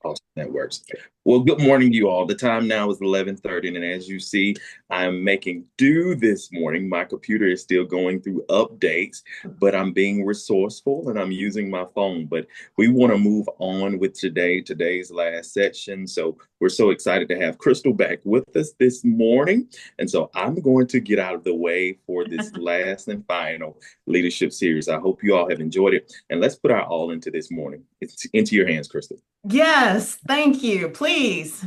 Awesome. That works. Well, good morning, you all. The time now is 11:30, and as you see, I'm making do this morning. My computer is still going through updates, but I'm being resourceful and I'm using my phone. But we want to move on with today's last session. So we're so excited to have Krystal back with us this morning. And so I'm going to get out of the way for this last and final leadership series. I hope you all have enjoyed it. And let's put our all into this morning. It's into your hands, Krystal. Yes, thank you. Please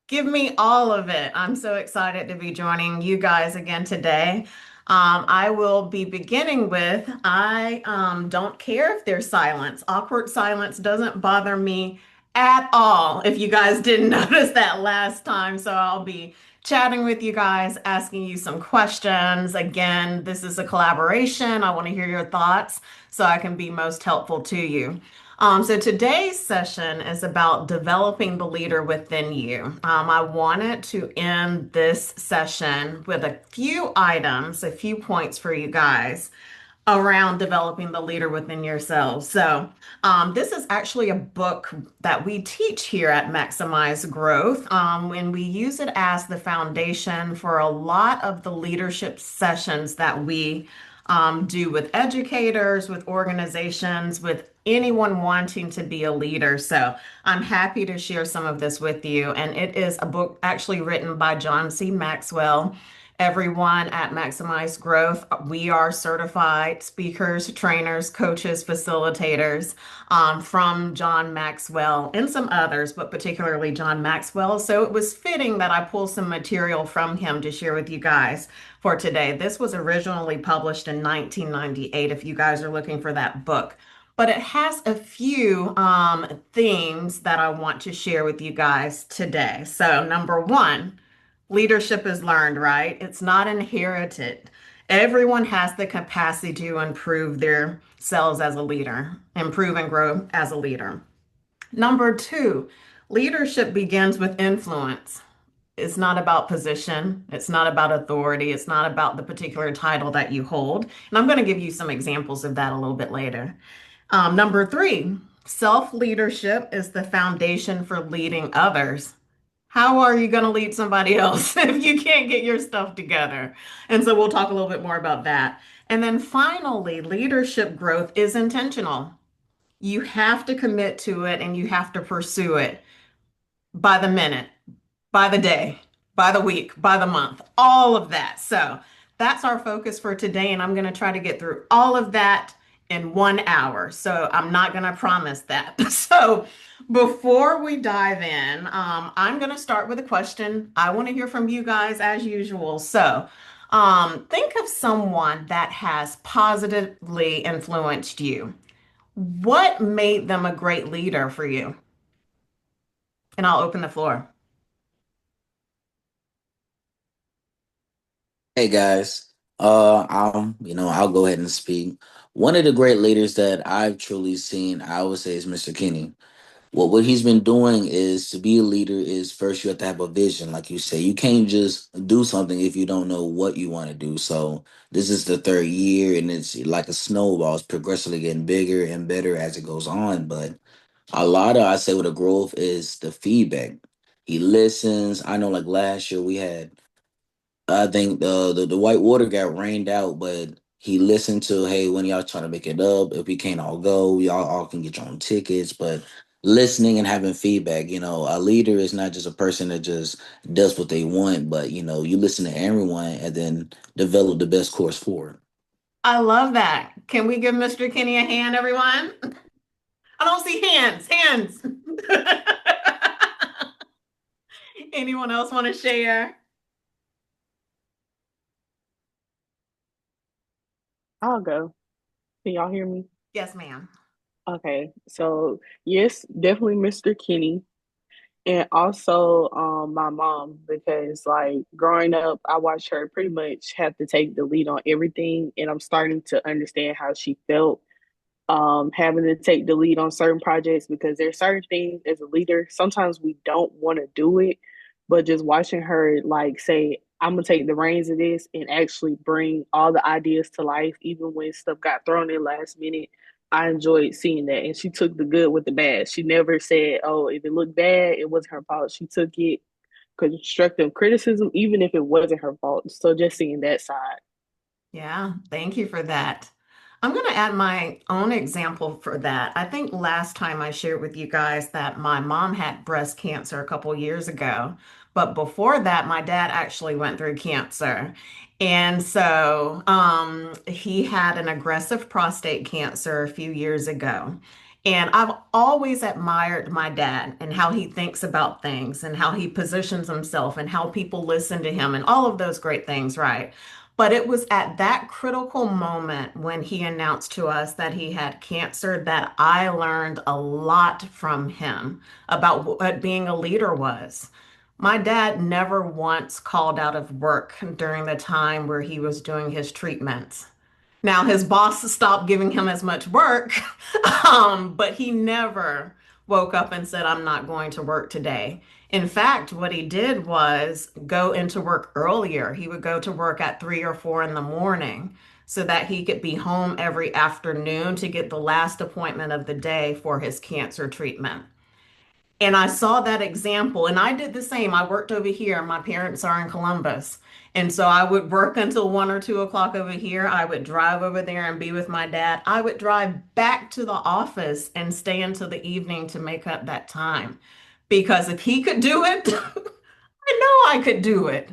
give me all of it. I'm so excited to be joining you guys again today. I will be beginning with I don't care if there's silence. Awkward silence doesn't bother me at all, if you guys didn't notice that last time. So I'll be chatting with you guys, asking you some questions. Again, this is a collaboration. I want to hear your thoughts so I can be most helpful to you. So today's session is about developing the leader within you. I wanted to end this session with a few items, a few points for you guys around developing the leader within yourselves. So, this is actually a book that we teach here at Maximize Growth, when we use it as the foundation for a lot of the leadership sessions that we do with educators, with organizations, with anyone wanting to be a leader. So I'm happy to share some of this with you. And it is a book actually written by John C. Maxwell. Everyone at Maximize Growth, we are certified speakers, trainers, coaches, facilitators from John Maxwell and some others, but particularly John Maxwell. So it was fitting that I pull some material from him to share with you guys for today. This was originally published in 1998, if you guys are looking for that book. But it has a few themes that I want to share with you guys today. So, number one, leadership is learned, right? It's not inherited. Everyone has the capacity to improve their selves as a leader, improve and grow as a leader. Number two, leadership begins with influence. It's not about position. It's not about authority. It's not about the particular title that you hold. And I'm going to give you some examples of that a little bit later. Number three, self-leadership is the foundation for leading others. How are you going to lead somebody else if you can't get your stuff together? And so we'll talk a little bit more about that. And then finally, leadership growth is intentional. You have to commit to it and you have to pursue it by the minute, by the day, by the week, by the month, all of that. So that's our focus for today. And I'm going to try to get through all of that in 1 hour. So I'm not going to promise that. So before we dive in, I'm going to start with a question. I want to hear from you guys as usual. So think of someone that has positively influenced you. What made them a great leader for you? And I'll open the floor. Hey guys, I'll go ahead and speak. One of the great leaders that I've truly seen, I would say, is Mr. Kenny. What he's been doing is to be a leader is first you have to have a vision, like you say. You can't just do something if you don't know what you want to do. So this is the third year, and it's like a snowball. It's progressively getting bigger and better as it goes on. But a lot of I say with the growth is the feedback. He listens. I know, like last year we had. I think the white water got rained out, but he listened to, hey, when y'all trying to make it up, if we can't all go, y'all all can get your own tickets. But listening and having feedback, a leader is not just a person that just does what they want, but you listen to everyone and then develop the best course forward. I love that. Can we give Mr. Kenny a hand, everyone? I don't see hands. Hands. Anyone else want to share? I'll go. Can y'all hear me? Yes, ma'am. Okay, so yes, definitely Mr. Kenny, and also my mom because like growing up, I watched her pretty much have to take the lead on everything, and I'm starting to understand how she felt having to take the lead on certain projects because there's certain things as a leader sometimes we don't want to do it, but just watching her like say I'm gonna take the reins of this and actually bring all the ideas to life even when stuff got thrown in last minute. I enjoyed seeing that. And she took the good with the bad. She never said, oh, if it looked bad, it wasn't her fault. She took it constructive criticism, even if it wasn't her fault. So just seeing that side. Yeah, thank you for that. I'm going to add my own example for that. I think last time I shared with you guys that my mom had breast cancer a couple years ago, but before that, my dad actually went through cancer. And so he had an aggressive prostate cancer a few years ago. And I've always admired my dad and how he thinks about things and how he positions himself and how people listen to him and all of those great things, right? But it was at that critical moment when he announced to us that he had cancer that I learned a lot from him about what being a leader was. My dad never once called out of work during the time where he was doing his treatments. Now, his boss stopped giving him as much work, but he never woke up and said, I'm not going to work today. In fact, what he did was go into work earlier. He would go to work at 3 or 4 in the morning so that he could be home every afternoon to get the last appointment of the day for his cancer treatment. And I saw that example, and I did the same. I worked over here. My parents are in Columbus. And so I would work until 1 or 2 o'clock over here. I would drive over there and be with my dad. I would drive back to the office and stay until the evening to make up that time. Because if he could do it, I know I could do it.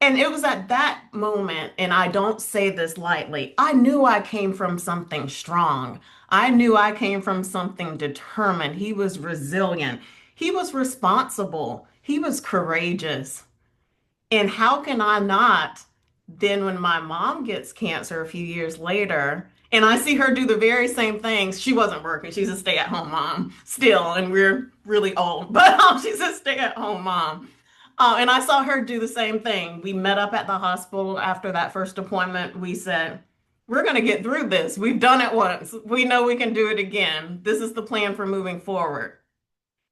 And it was at that moment, and I don't say this lightly, I knew I came from something strong. I knew I came from something determined. He was resilient. He was responsible. He was courageous. And how can I not then, when my mom gets cancer a few years later, and I see her do the very same things, she wasn't working. She's a stay-at-home mom still, and we're really old, but she's a stay-at-home mom. And I saw her do the same thing. We met up at the hospital after that first appointment. We said, we're going to get through this. We've done it once. We know we can do it again. This is the plan for moving forward.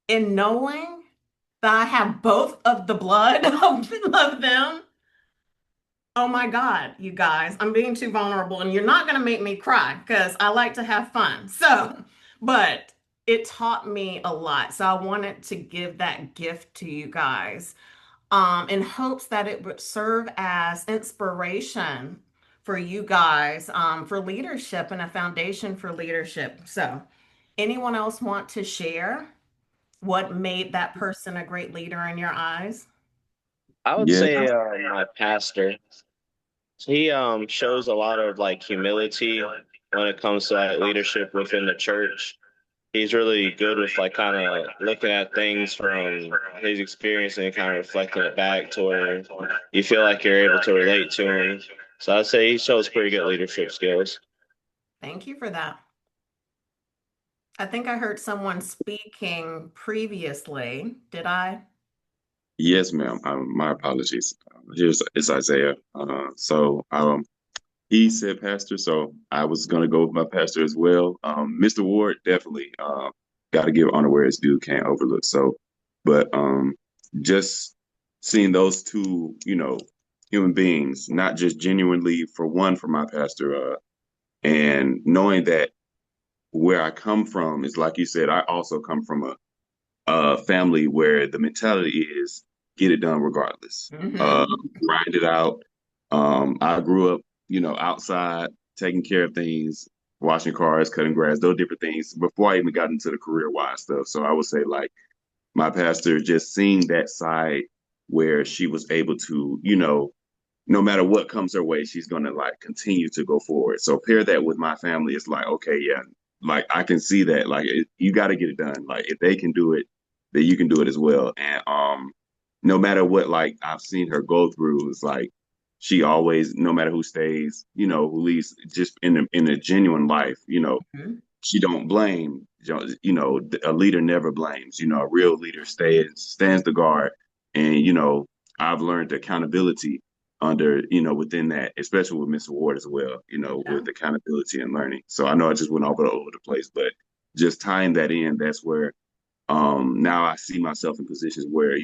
And knowing that I have both of the blood of them, oh my God, you guys, I'm being too vulnerable and you're not going to make me cry because I like to have fun. So, but it taught me a lot. So I wanted to give that gift to you guys in hopes that it would serve as inspiration for you guys for leadership and a foundation for leadership. So, anyone else want to share what made that person a great leader in your eyes? I would Yeah, say my pastor. He shows a lot of like humility when it comes to like leadership within the church. He's really good with like kind of looking at things from his experience and kind of reflecting it back to where you feel like you're able to relate to him. So I'd say he shows pretty good leadership skills. Thank you for that. I think I heard someone speaking previously. Did I? yes, ma'am. My apologies. Here's it's Isaiah. He said pastor, so I was gonna go with my pastor as well. Mr. Ward definitely got to give honor where it's due. Can't overlook. So, but just seeing those two, human beings, not just genuinely for my pastor, and knowing that where I come from is like you said, I also come from a family where the mentality is get it done regardless. Hmm. Grind it out. I grew up, outside taking care of things, washing cars, cutting grass, those different things before I even got into the career wise stuff. So I would say like my pastor just seeing that side where she was able to, no matter what comes her way, she's gonna like continue to go forward. So pair that with my family, it's like, okay, yeah, like I can see that, like you got to get it done. Like if they can do it, then you can do it as well. And no matter what, like I've seen her go through, it's like she always, no matter who stays, who leaves, just in a genuine life, she don't blame. A leader never blames. A real leader stands the guard, and I've learned accountability under within that, especially with Mr. Ward as well. Yeah. With accountability and learning. So I know I just went over the place, but just tying that in, that's where now I see myself in positions where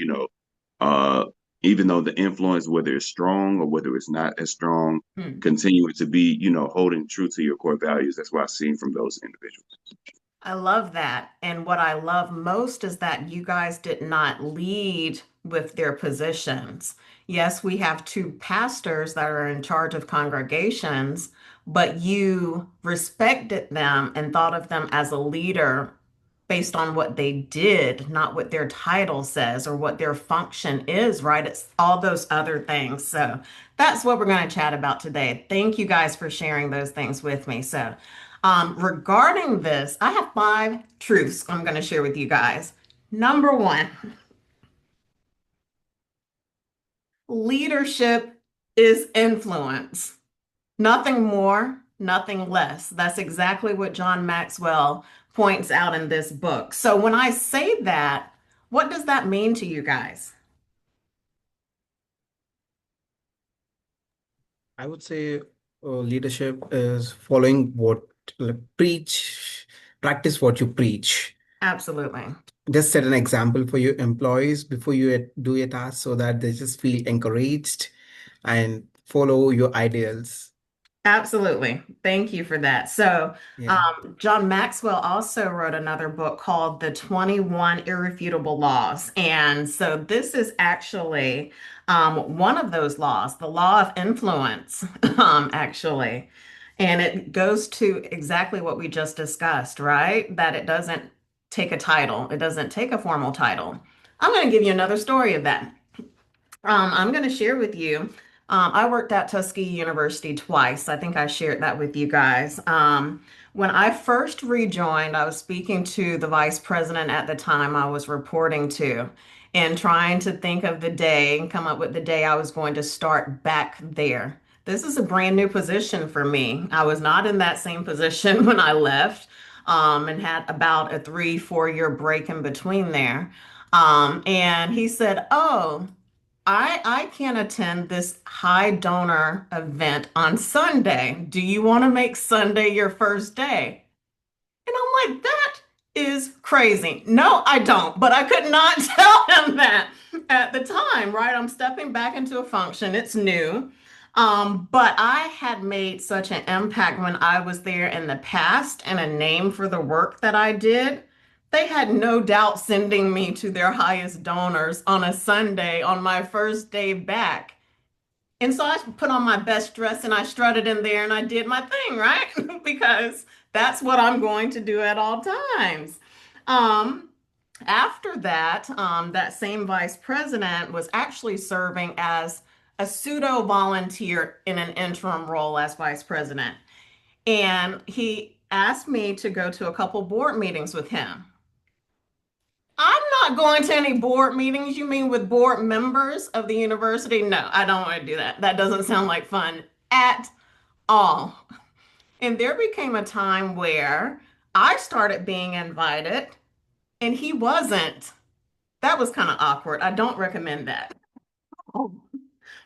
uh even though the influence, whether it's strong or whether it's not as strong, Hmm. continuing to be, holding true to your core values. That's what I've seen from those individuals. I love that. And what I love most is that you guys did not lead with their positions. Yes, we have two pastors that are in charge of congregations, but you respected them and thought of them as a leader based on what they did, not what their title says or what their function is, right? It's all those other things. So that's what we're going to chat about today. Thank you guys for sharing those things with me. So, regarding this, I have 5 truths I'm going to share with you guys. Number one, leadership is influence. Nothing more, nothing less. That's exactly what John Maxwell points out in this book. So when I say that, what does that mean to you guys? I would say leadership is following what preach, practice what you preach. Absolutely. Just set an example for your employees before you do your task so that they just feel encouraged and follow your ideals. Absolutely. Thank you for that. So, Yeah. John Maxwell also wrote another book called The 21 Irrefutable Laws. And so, this is actually one of those laws, the law of influence, actually. And it goes to exactly what we just discussed, right? That it doesn't take a title, it doesn't take a formal title. I'm going to give you another story of that. I'm going to share with you. I worked at Tuskegee University twice. I think I shared that with you guys. When I first rejoined, I was speaking to the vice president at the time I was reporting to and trying to think of the day and come up with the day I was going to start back there. This is a brand new position for me. I was not in that same position when I left, and had about a 3, 4 year break in between there. And he said, "Oh, I can attend this high donor event on Sunday. Do you want to make Sunday your first day?" And I'm like, that is crazy. No, I don't. But I could not tell him that at the time, right? I'm stepping back into a function. It's new. But I had made such an impact when I was there in the past and a name for the work that I did. They had no doubt sending me to their highest donors on a Sunday on my first day back. And so I put on my best dress and I strutted in there and I did my thing, right? Because that's what I'm going to do at all times. Um, After that, that same vice president was actually serving as a pseudo volunteer in an interim role as vice president. And he asked me to go to a couple board meetings with him. I'm not going to any board meetings. You mean with board members of the university? No, I don't want to do that. That doesn't sound like fun at all. And there became a time where I started being invited and he wasn't. That was kind of awkward. I don't recommend that.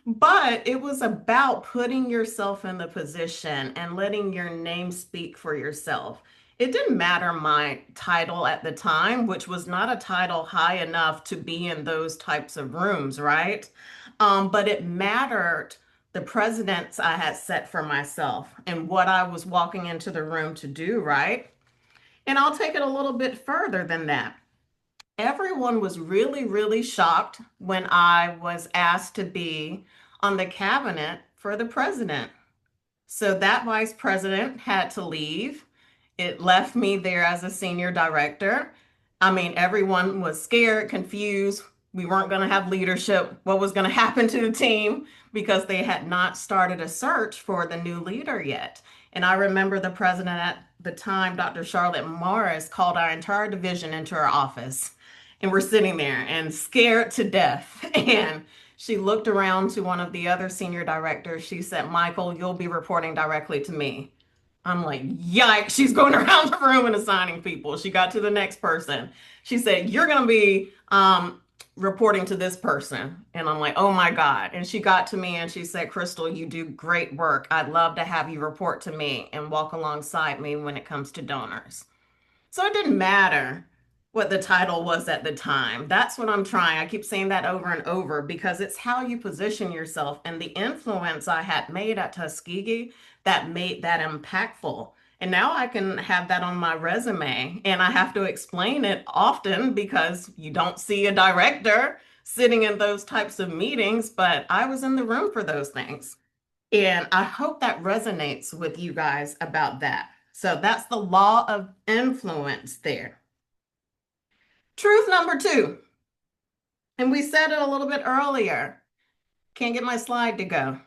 But it was about putting yourself in the position and letting your name speak for yourself. It didn't matter my title at the time, which was not a title high enough to be in those types of rooms, right? But it mattered the precedents I had set for myself and what I was walking into the room to do, right? And I'll take it a little bit further than that. Everyone was really, really shocked when I was asked to be on the cabinet for the president. So that vice president had to leave. It left me there as a senior director. I mean, everyone was scared, confused. We weren't going to have leadership. What was going to happen to the team because they had not started a search for the new leader yet. And I remember the president at the time, Dr. Charlotte Morris, called our entire division into her office. And we're sitting there and scared to death. And she looked around to one of the other senior directors. She said, "Michael, you'll be reporting directly to me." I'm like, yikes, she's going around the room and assigning people. She got to the next person. She said, "You're going to be reporting to this person." And I'm like, oh my God. And she got to me and she said, "Krystal, you do great work. I'd love to have you report to me and walk alongside me when it comes to donors." So it didn't matter what the title was at the time. That's what I'm trying. I keep saying that over and over because it's how you position yourself and the influence I had made at Tuskegee that made that impactful. And now I can have that on my resume and I have to explain it often because you don't see a director sitting in those types of meetings, but I was in the room for those things. And I hope that resonates with you guys about that. So that's the law of influence there. Truth number two, and we said it a little bit earlier. Can't get my slide to go.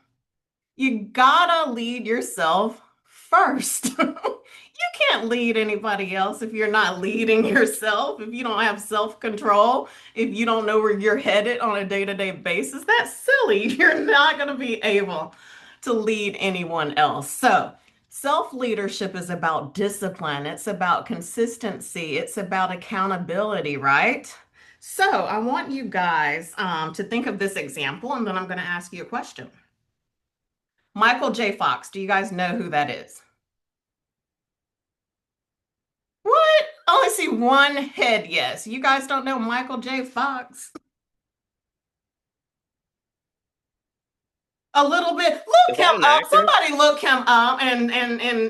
You gotta lead yourself first. You can't lead anybody else if you're not leading yourself, if you don't have self-control, if you don't know where you're headed on a day-to-day basis. That's silly. You're not going to be able to lead anyone else. So, self-leadership is about discipline, it's about consistency, it's about accountability, right? So, I want you guys to think of this example, and then I'm going to ask you a question. Michael J. Fox, do you guys know who that is? What? I only see one head yes. You guys don't know Michael J. Fox? A little bit. Look Is that him an up. actor? Somebody look him up and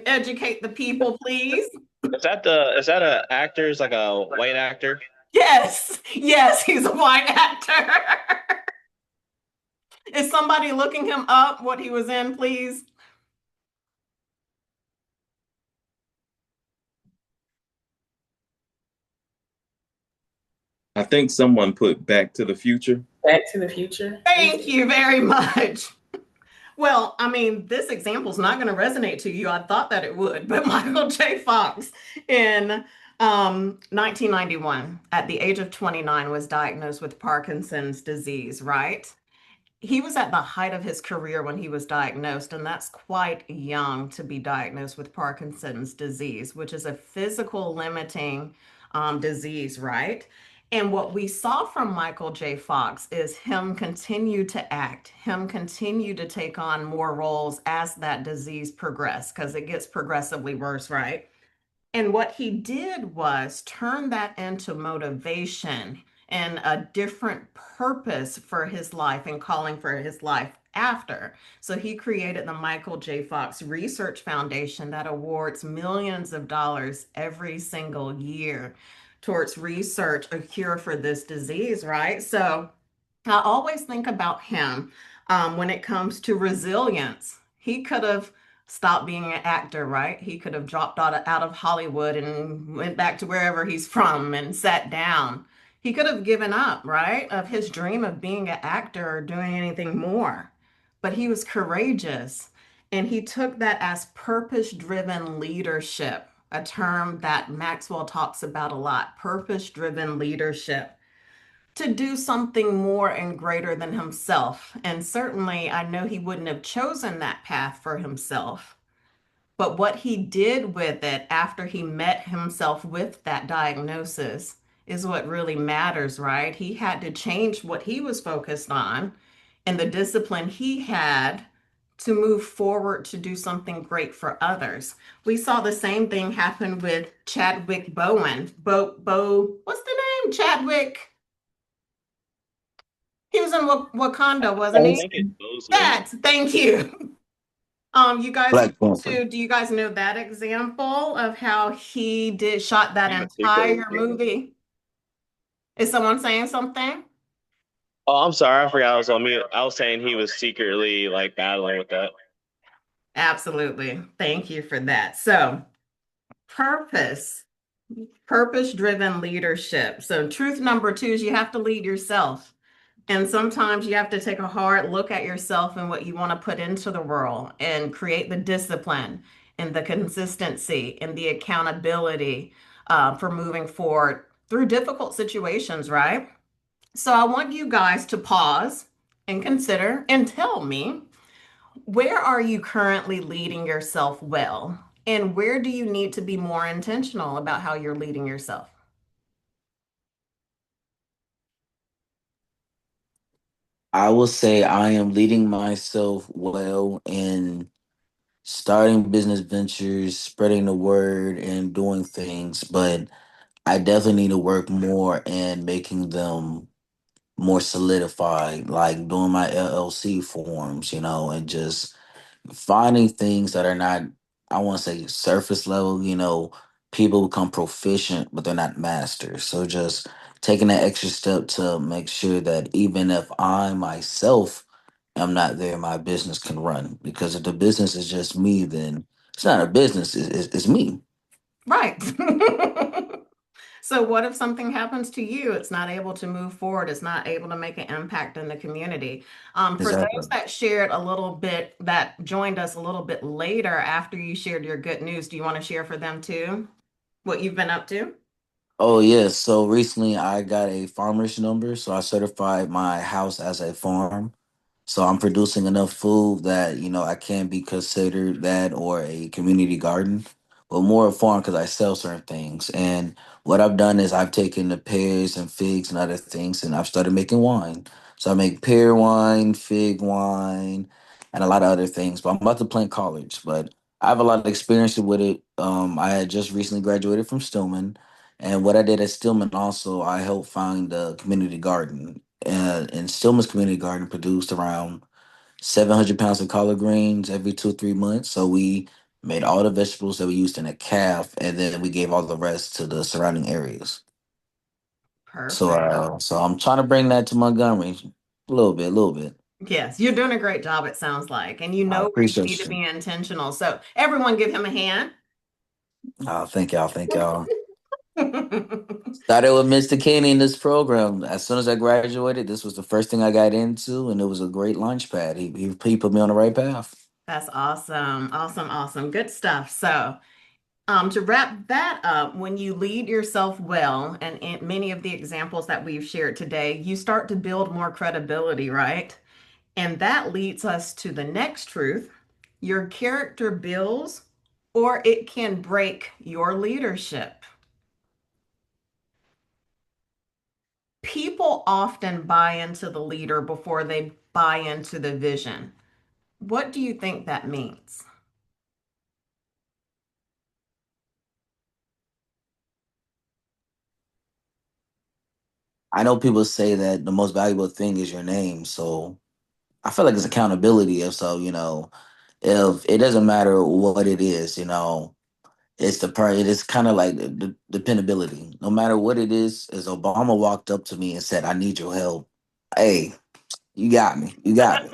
educate the people, please. Is that a actor? Is like a white actor? Yes, yes, he's a white actor. Is somebody looking him up, what he was in, please? I think someone put Back to the Future. Back to the Future. Thank you very much. Well, I mean, this example is not going to resonate to you. I thought that it would, but Michael J. Fox in 1991, at the age of 29, was diagnosed with Parkinson's disease, right? He was at the height of his career when he was diagnosed, and that's quite young to be diagnosed with Parkinson's disease, which is a physical limiting disease, right? And what we saw from Michael J. Fox is him continue to act, him continue to take on more roles as that disease progressed, because it gets progressively worse, right? And what he did was turn that into motivation and a different purpose for his life and calling for his life after. So he created the Michael J. Fox Research Foundation that awards millions of dollars every single year towards research a cure for this disease, right? So I always think about him when it comes to resilience. He could have stopped being an actor, right? He could have dropped out of Hollywood and went back to wherever he's from and sat down. He could have given up, right, of his dream of being an actor or doing anything more. But he was courageous and he took that as purpose-driven leadership, a term that Maxwell talks about a lot, purpose-driven leadership, to do something more and greater than himself. And certainly, I know he wouldn't have chosen that path for himself. But what he did with it after he met himself with that diagnosis is what really matters, right? He had to change what he was focused on and the discipline he had to move forward to do something great for others. We saw the same thing happen with Chadwick Bowen. What's the name? Chadwick. He was in Wakanda, wasn't I he? think it's Bozeman. That's, thank you. You guys, Black Panther. do you guys know that example of how he shot that He was secretly entire movie? Is someone saying something? Oh, I'm sorry. I forgot I was on mute. I was saying he was secretly like battling with that. Absolutely. Thank you for that. So, purpose, purpose-driven leadership. So, truth number two is you have to lead yourself. And sometimes you have to take a hard look at yourself and what you want to put into the world and create the discipline and the consistency and the accountability for moving forward through difficult situations, right? So I want you guys to pause and consider and tell me, where are you currently leading yourself well? And where do you need to be more intentional about how you're leading yourself? I will say I am leading myself well in starting business ventures, spreading the word, and doing things. But I definitely need to work more in making them more solidified, like doing my LLC forms, and just finding things that are not, I want to say, surface level. People become proficient, but they're not masters. So just taking that extra step to make sure that even if I myself am not there, my business can run. Because if the business is just me, then it's not a business, it's me. Right. So what if something happens to you? It's not able to move forward. It's not able to make an impact in the community. For those Exactly. that shared a little bit, that joined us a little bit later after you shared your good news, do you want to share for them too? What you've been up to? Oh yes. So recently I got a farmer's number, so I certified my house as a farm. So I'm producing enough food that, I can be considered that or a community garden, but more a farm because I sell certain things. And what I've done is I've taken the pears and figs and other things and I've started making wine. So I make pear wine, fig wine, and a lot of other things. But I'm about to plant college, but I have a lot of experience with it. I had just recently graduated from Stillman. And what I did at Stillman also, I helped find the community garden. And Stillman's community garden produced around 700 pounds of collard greens every 2 3 months. So we made all the vegetables that we used in a calf, and then we gave all the rest to the surrounding areas. So, Perfect. so I'm trying to bring that to Montgomery, a little bit, a little bit. Yes, you're doing a great job, it sounds like. And you I know where you need appreciate to you. be intentional. So everyone give him a hand. Thank y'all, thank y'all. Started with Mr. Kenny in this program. As soon as I graduated, this was the first thing I got into, and it was a great launch pad. He put me on the right path. That's awesome. Awesome. Awesome. Good stuff. So, to wrap that up, when you lead yourself well, and in many of the examples that we've shared today, you start to build more credibility, right? And that leads us to the next truth. Your character builds or it can break your leadership. People often buy into the leader before they buy into the vision. What do you think that means? I know people say that the most valuable thing is your name, so I feel like it's accountability. If so, if it doesn't matter what it is, it's the part. It is kind of like the dependability. No matter what it is, as Obama walked up to me and said, "I need your help," hey, you got me. You got me.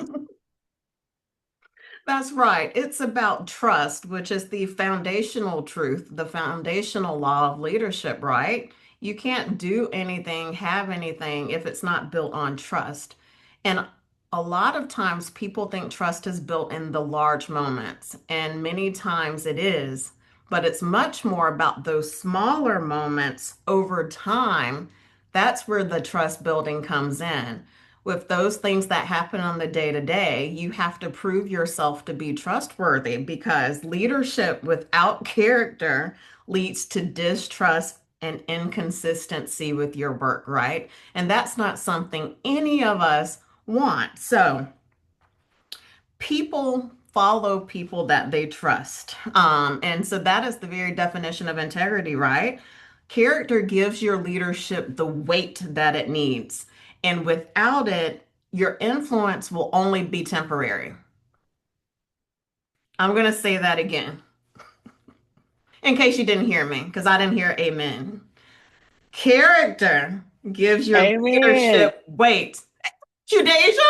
That's right. It's about trust, which is the foundational truth, the foundational law of leadership, right? You can't do anything, have anything if it's not built on trust. And a lot of times people think trust is built in the large moments, and many times it is, but it's much more about those smaller moments over time. That's where the trust building comes in. With those things that happen on the day to day, you have to prove yourself to be trustworthy because leadership without character leads to distrust and inconsistency with your work, right? And that's not something any of us want. So, people follow people that they trust. And so that is the very definition of integrity, right? Character gives your leadership the weight that it needs. And without it, your influence will only be temporary. I'm going to say that again in case you didn't hear me, because I didn't hear amen. Character gives your Amen. leadership weight. Judasia?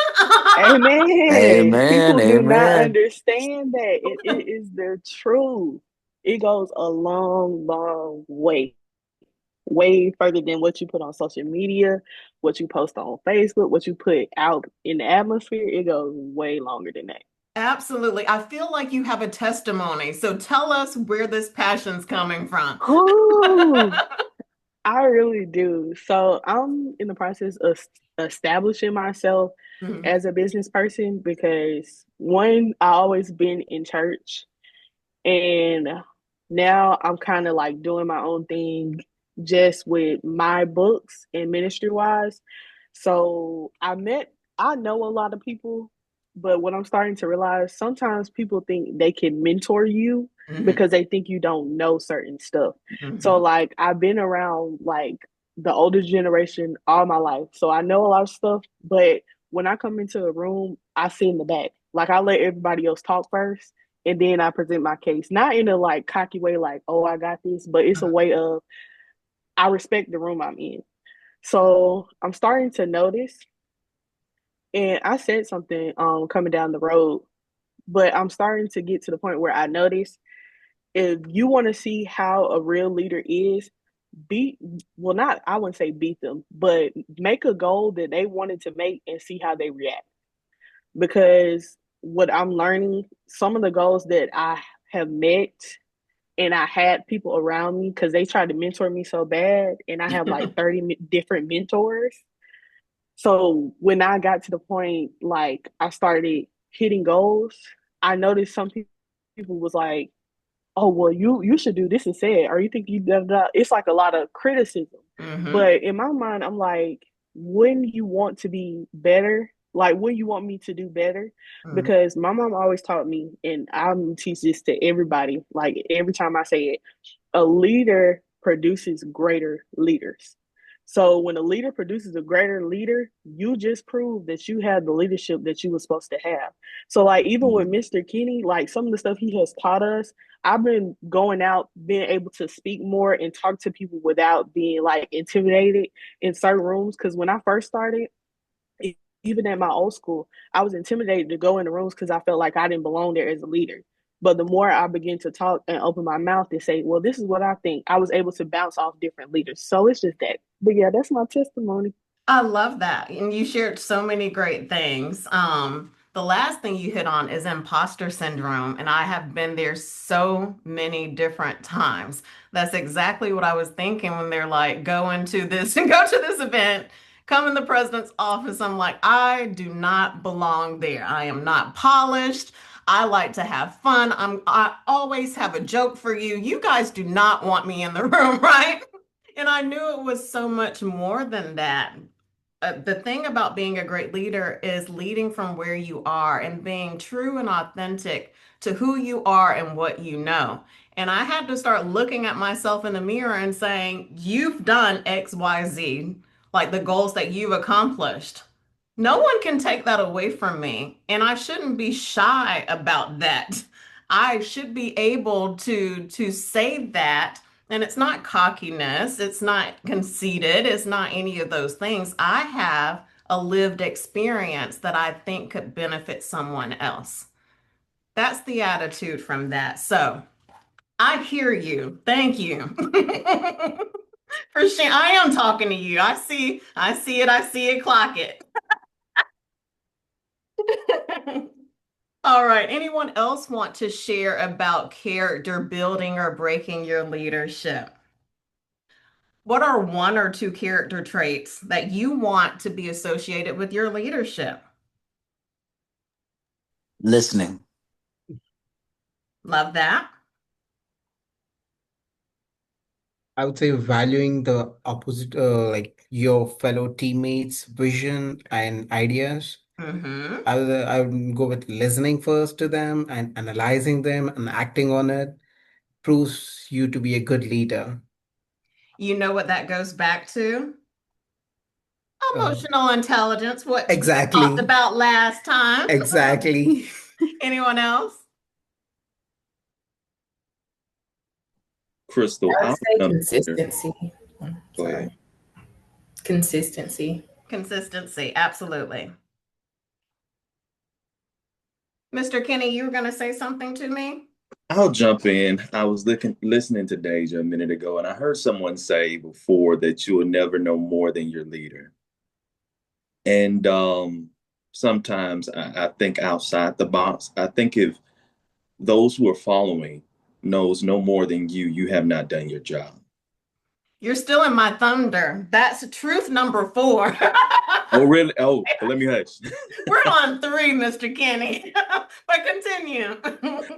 Amen. Amen. People do not Amen. understand that. It is the truth. It goes a long, long way. Way further than what you put on social media, what you post on Facebook, what you put out in the atmosphere. It goes way longer than that. Absolutely. I feel like you have a testimony. So tell us where this passion's coming from. Ooh, I really do. So I'm in the process of establishing myself Mhm. as a business person because one, I always been in church. And now I'm kind of like doing my own thing just with my books and ministry wise. So I know a lot of people, but what I'm starting to realize sometimes people think they can mentor you. because they think you don't know certain stuff. So Mhm. like I've been around like the older generation all my life. So I know a lot of stuff, but when I come into a room, I sit in the back. Like I let everybody else talk first and then I present my case. Not in a like cocky way like, "Oh, I got this," but it's a way of I respect the room I'm in. So I'm starting to notice, and I said something coming down the road, but I'm starting to get to the point where I notice if you want to see how a real leader is, beat well not I wouldn't say beat them, but make a goal that they wanted to make and see how they react. Because what I'm learning, some of the goals that I have met and I had people around me because they tried to mentor me so bad, and I have like 30 different mentors. So when I got to the point, like I started hitting goals, I noticed some people was like, "Oh, well, you should do this instead," or "You think you da da." It's like a lot of criticism, Mhm. but in my mind, I'm like, "Wouldn't you want to be better? Like, wouldn't you want me to do better?" Mhm. Because my mom always taught me, and I'm teach this to everybody. Like every time I say it, a leader produces greater leaders. So when a leader produces a greater leader, you just prove that you have the leadership that you were supposed to have. So like even with Mr. Kenny, like some of the stuff he has taught us, I've been going out, being able to speak more and talk to people without being like intimidated in certain rooms. Because when I first started, even at my old school, I was intimidated to go in the rooms because I felt like I didn't belong there as a leader. But the more I began to talk and open my mouth and say, "Well, this is what I think," I was able to bounce off different leaders. So it's just that. But yeah, that's my testimony. I love that. And you shared so many great things. The last thing you hit on is imposter syndrome, and I have been there so many different times. That's exactly what I was thinking when they're like, go into this and go to this event, come in the president's office. I'm like, I do not belong there. I am not polished. I like to have fun. I always have a joke for you. You guys do not want me in the room, right? And I knew it was so much more than that. The thing about being a great leader is leading from where you are and being true and authentic to who you are and what you know. And I had to start looking at myself in the mirror and saying, you've done X, Y, Z, like the goals that you've accomplished. No one can take that away from me. And I shouldn't be shy about that. I should be able to say that, and it's not cockiness, it's not conceited, it's not any of those things. I have a lived experience that I think could benefit someone else. That's the attitude from that. So I hear you. Thank you. For sure. I am talking to you. I see it, clock it. All right. Anyone else want to share about character building or breaking your leadership? What are one or two character traits that you want to be associated with your leadership? Listening. Love that. I would say valuing the opposite, like your fellow teammates' vision and ideas. Mm-hmm. I would go with listening first to them and analyzing them and acting on it proves you to be a good leader. You know what that goes back to? Uh, Emotional intelligence, what we talked exactly, about last time. exactly. Anyone else? Krystal, I would I'll say jump in here. consistency. Go ahead. Sorry. Consistency. Consistency, absolutely. Mr. Kenny, you were going to say something to me? I'll jump in. I was listening to Deja a minute ago, and I heard someone say before that you will never know more than your leader. And sometimes I think outside the box. I think if those who are following knows no more than you have not done your job. You're still in my thunder. That's truth number 4. Oh, really? Oh, well, let me hush. We're on 3, Mr. Kenny. But continue.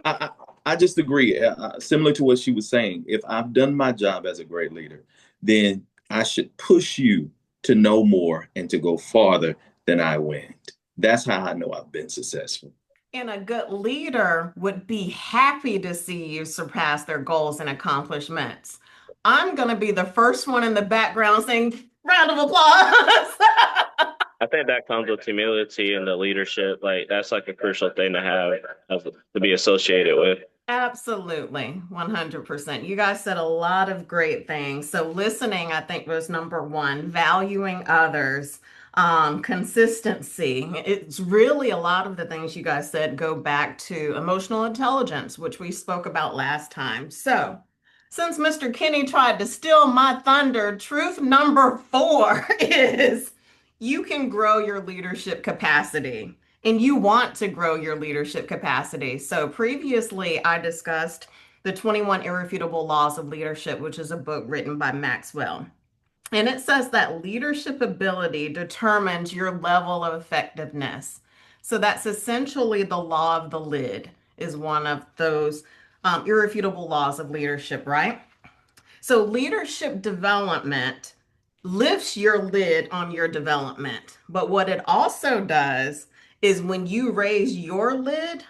I, I, I just agree. Similar to what she was saying, if I've done my job as a great leader, then I should push you to know more and to go farther than I went. That's how I know I've been successful. And a good leader would be happy to see you surpass their goals and accomplishments. I'm going to be the first one in the background saying, round of applause. I think that comes with humility and the leadership. Like that's like a crucial thing to have to be associated with. Absolutely, 100%. You guys said a lot of great things. So listening, I think, was number one, valuing others, consistency. It's really a lot of the things you guys said go back to emotional intelligence, which we spoke about last time. So since Mr. Kinney tried to steal my thunder, truth number four is you can grow your leadership capacity and you want to grow your leadership capacity. So previously, I discussed the 21 Irrefutable Laws of Leadership, which is a book written by Maxwell. And it says that leadership ability determines your level of effectiveness. So that's essentially the law of the lid is one of those irrefutable laws of leadership, right? So leadership development lifts your lid on your development. But what it also does is when you raise your lid,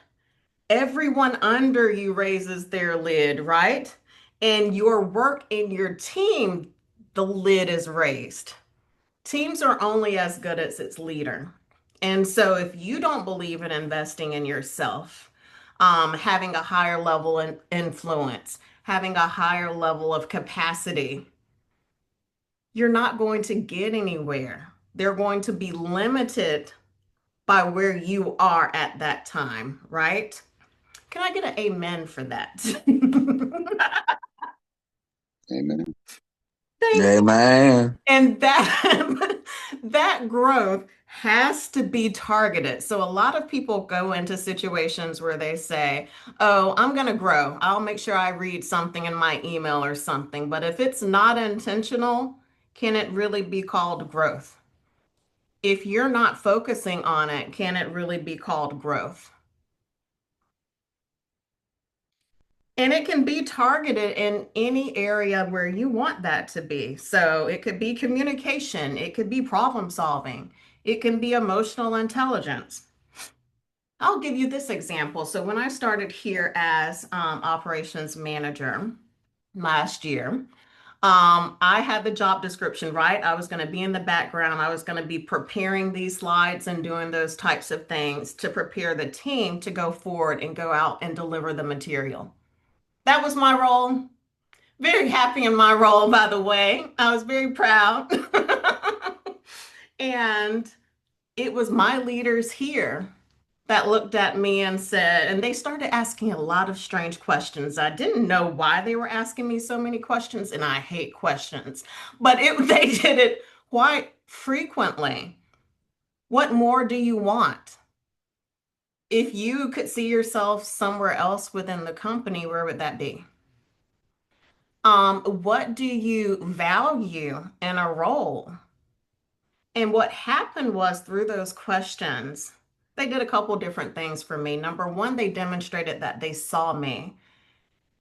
everyone under you raises their lid, right? And your work in your team, the lid is raised. Teams are only as good as its leader. And so if you don't believe in investing in yourself, having a higher level of influence, having a higher level of capacity, you're not going to get anywhere. They're going to be limited by where you are at that time, right? Can I get an amen for that? Amen. Thank you. Amen. And that that growth has to be targeted. So a lot of people go into situations where they say, "Oh, I'm going to grow. I'll make sure I read something in my email or something." But if it's not intentional, can it really be called growth? If you're not focusing on it, can it really be called growth? And it can be targeted in any area where you want that to be. So it could be communication, it could be problem solving, it can be emotional intelligence. I'll give you this example. So when I started here as operations manager last year, I had the job description, right? I was going to be in the background. I was going to be preparing these slides and doing those types of things to prepare the team to go forward and go out and deliver the material. That was my role. Very happy in my role, by the way. I was very proud. And it was my leaders here that looked at me and said, and they started asking a lot of strange questions. I didn't know why they were asking me so many questions, and I hate questions, but they did it quite frequently. What more do you want? If you could see yourself somewhere else within the company, where would that be? What do you value in a role? And what happened was through those questions, they did a couple different things for me. Number one, they demonstrated that they saw me.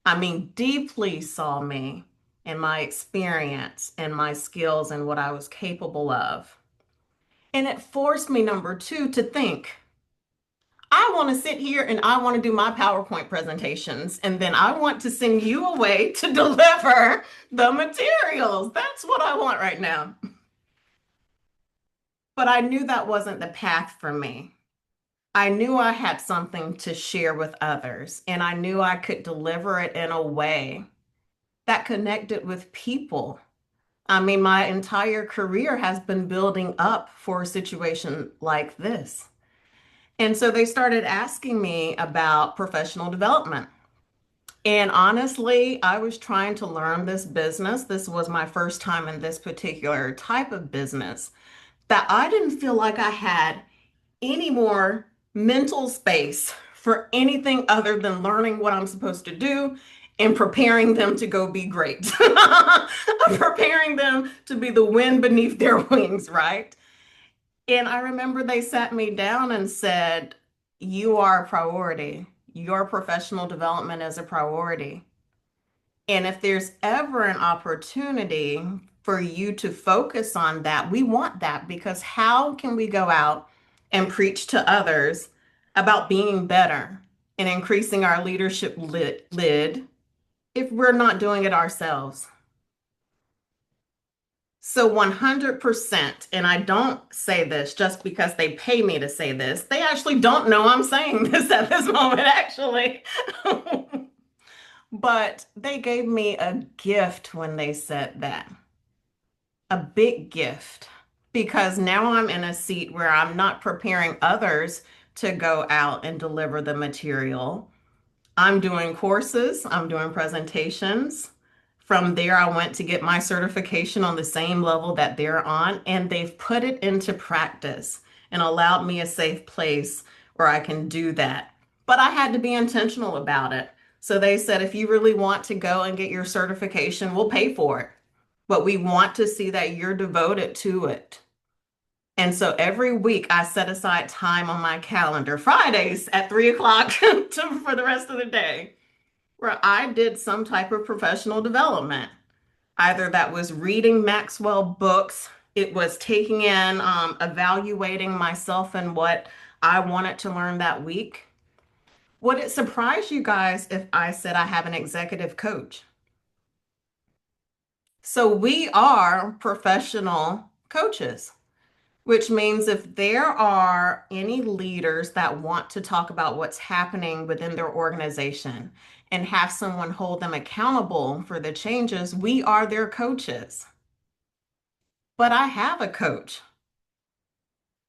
I mean, deeply saw me and my experience and my skills and what I was capable of. And it forced me, number two, to think. I want to sit here and I want to do my PowerPoint presentations, and then I want to send you away to deliver the materials. That's what I want right now. But I knew that wasn't the path for me. I knew I had something to share with others, and I knew I could deliver it in a way that connected with people. I mean, my entire career has been building up for a situation like this. And so they started asking me about professional development. And honestly, I was trying to learn this business. This was my first time in this particular type of business that I didn't feel like I had any more mental space for anything other than learning what I'm supposed to do and preparing them to go be great. Preparing them to be the wind beneath their wings, right? And I remember they sat me down and said, "You are a priority. Your professional development is a priority. And if there's ever an opportunity for you to focus on that, we want that, because how can we go out and preach to others about being better and increasing our leadership lid if we're not doing it ourselves? So 100%, and I don't say this just because they pay me to say this. They actually don't know I'm saying this at this moment, actually. But they gave me a gift when they said that. A big gift. Because now I'm in a seat where I'm not preparing others to go out and deliver the material. I'm doing courses, I'm doing presentations. From there, I went to get my certification on the same level that they're on, and they've put it into practice and allowed me a safe place where I can do that. But I had to be intentional about it. So they said, if you really want to go and get your certification, we'll pay for it. But we want to see that you're devoted to it. And so every week I set aside time on my calendar, Fridays at 3 o'clock for the rest of the day, where I did some type of professional development. Either that was reading Maxwell books, it was taking in, evaluating myself and what I wanted to learn that week. Would it surprise you guys if I said I have an executive coach? So we are professional coaches, which means if there are any leaders that want to talk about what's happening within their organization and have someone hold them accountable for the changes, we are their coaches. But I have a coach.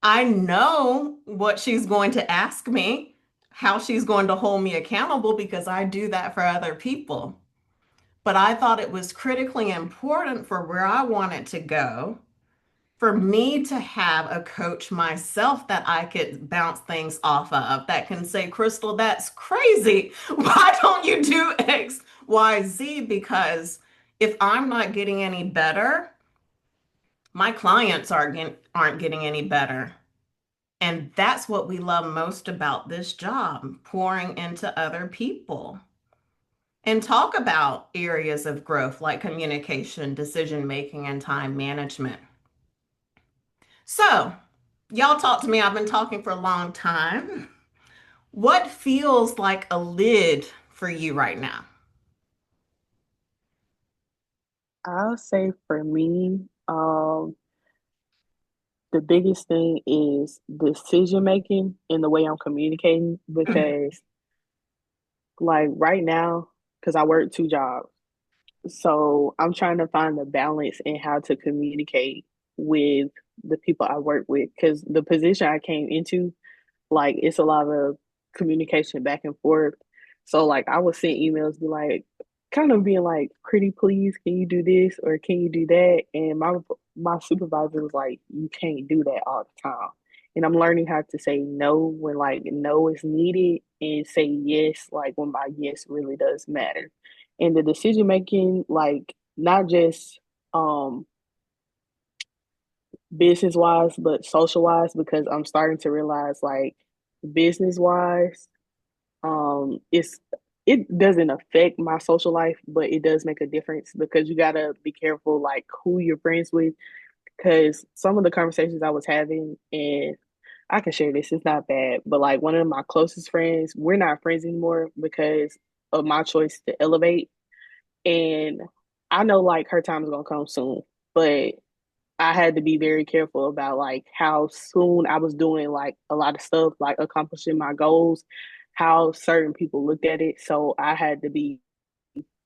I know what she's going to ask me, how she's going to hold me accountable because I do that for other people. But I thought it was critically important for where I wanted to go for me to have a coach myself that I could bounce things off of that can say, Krystal, that's crazy. Why don't you do X, Y, Z? Because if I'm not getting any better, my clients aren't getting any better. And that's what we love most about this job, pouring into other people. And talk about areas of growth like communication, decision making, and time management. So, y'all talk to me. I've been talking for a long time. What feels like a lid for you right now? I'll say for me, the biggest thing is decision making and the way I'm communicating because like right now, because I work two jobs. So I'm trying to find the balance in how to communicate with the people I work with. Because the position I came into, like it's a lot of communication back and forth. So like I would send emails, be like, kind of being like, pretty please, can you do this or can you do that? And my supervisor was like, you can't do that all the time. And I'm learning how to say no when like no is needed and say yes like when my yes really does matter. And the decision making, like not just business wise, but social wise, because I'm starting to realize like business wise, it's it doesn't affect my social life, but it does make a difference because you gotta be careful like who you're friends with. Because some of the conversations I was having, and I can share this, it's not bad, but like one of my closest friends, we're not friends anymore because of my choice to elevate. And I know like her time is gonna come soon, but I had to be very careful about like how soon I was doing like a lot of stuff, like accomplishing my goals, how certain people looked at it. So I had to be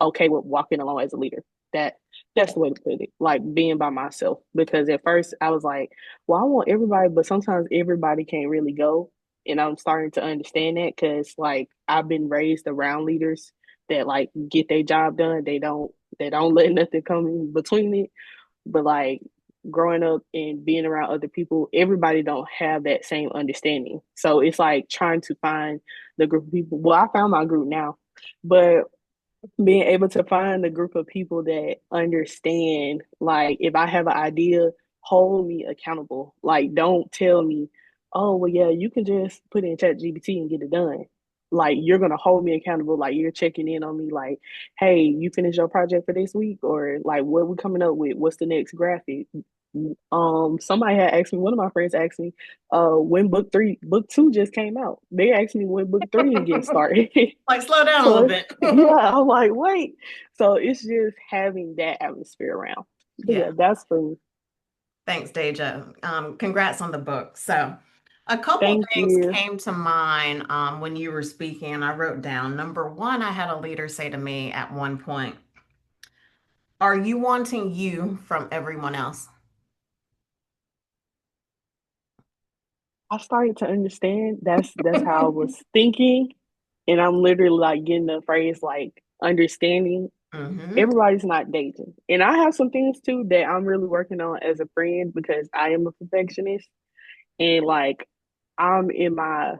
okay with walking alone as a leader. That that's the way to put it. Like being by myself. Because at first I was like, well, I want everybody, but sometimes everybody can't really go. And I'm starting to understand that because like I've been raised around leaders that like get their job done. They don't let nothing come in between it. But like growing up and being around other people, everybody don't have that same understanding. So it's like trying to find the group of people. Well, I found my group now, but being able to find a group of people that understand, like if I have an idea, hold me accountable. Like don't tell me, oh well yeah, you can just put in chat GPT and get it done. Like you're gonna hold me accountable, like you're checking in on me, like, hey, you finished your project for this week, or like what we coming up with, what's the next graphic? Somebody had asked me, one of my friends asked me, when book two just came out. They asked me when book three is getting started. Like, slow down a little So bit. yeah, I'm like, wait. So it's just having that atmosphere around. But yeah, Yeah. that's for me. Thanks, Deja. Congrats on the book. So, a couple Thank things you. came to mind when you were speaking, and I wrote down. Number one, I had a leader say to me at one point, "Are you wanting you from everyone else?" I started to understand that's how I was thinking. And I'm literally like getting the phrase like understanding Hmm. everybody's not dating. And I have some things too that I'm really working on as a friend because I am a perfectionist. And like I'm in my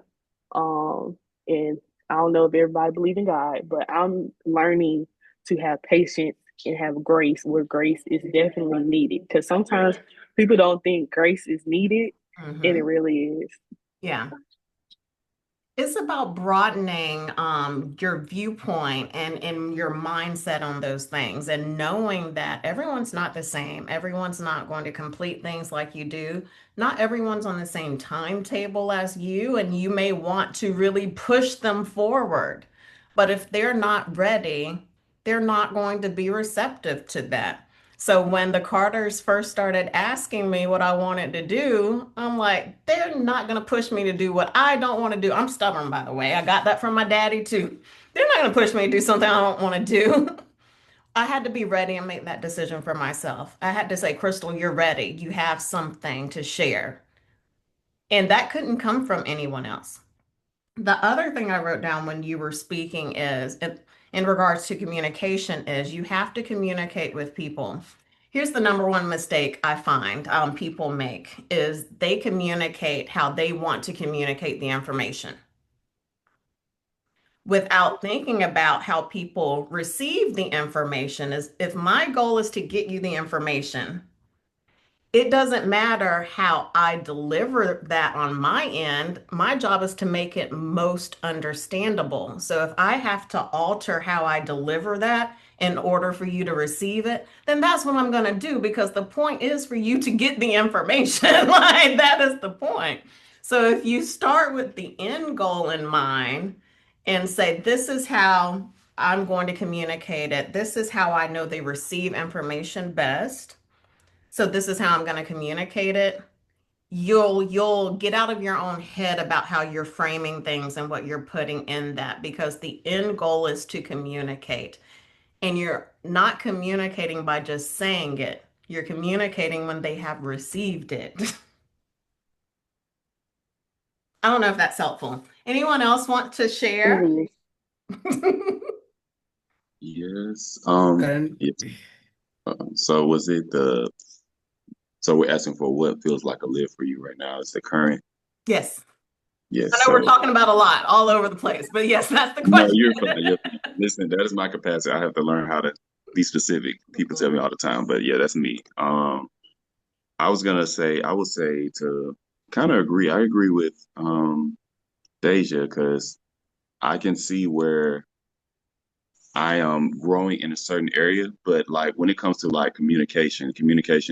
and I don't know if everybody believes in God, but I'm learning to have patience and have grace where grace is definitely needed. Because sometimes people don't think grace is needed, and it Hmm. really is. Yeah. It's about broadening your viewpoint and your mindset on those things and knowing that everyone's not the same. Everyone's not going to complete things like you do. Not everyone's on the same timetable as you, and you may want to really push them forward. But if they're not ready, they're not going to be receptive to that. So when the Carters first started asking me what I wanted to do, I'm like, they're not going to push me to do what I don't want to do. I'm stubborn, by the way. I got that from my daddy too. They're not going to push me to do something I don't want to do. I had to be ready and make that decision for myself. I had to say, Krystal, you're ready. You have something to share. And that couldn't come from anyone else. The other thing I wrote down when you were speaking is in regards to communication is you have to communicate with people. Here's the number one mistake I find people make is they communicate how they want to communicate the information without thinking about how people receive the information. Is if my goal is to get you the information, it doesn't matter how I deliver that on my end. My job is to make it most understandable. So if I have to alter how I deliver that in order for you to receive it, then that's what I'm going to do because the point is for you to get the information. Like that is the point. So if you start with the end goal in mind and say, this is how I'm going to communicate it, this is how I know they receive information best, so this is how I'm going to communicate it. You'll get out of your own head about how you're framing things and what you're putting in that because the end goal is to communicate. And you're not communicating by just saying it. You're communicating when they have received it. I don't know if that's helpful. Anyone else want to share? It is. Yes. Current, Yes. So was it the? So we're asking for what feels like a live for you right now. Is the current? Yes. I Yes. know we're So talking about a lot all over the place, but yes, that's the no, question. you're fine. You're fine. Listen, that is my capacity. I have to learn how to be specific. People tell me all the time, but yeah, that's me. I was gonna say, I would say to kind of agree. I agree with Deja because I can see where I am growing in a certain area, but like when it comes to like communication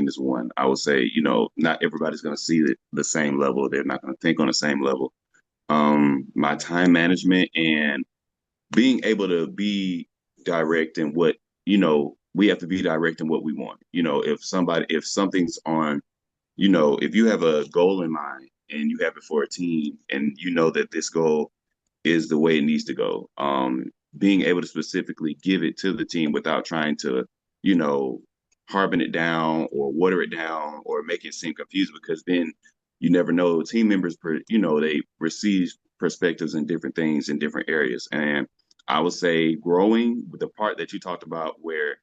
is one. I would say, not everybody's gonna see it the same level. They're not gonna think on the same level. My time management and being able to be direct in what, we have to be direct in what we want. If something's on, if you have a goal in mind and you have it for a team and you know that this goal is the way it needs to go. Being able to specifically give it to the team without trying to, you know, harbin it down or water it down or make it seem confused because then you never know. Team members, they receive perspectives and different things in different areas. And I would say growing with the part that you talked about where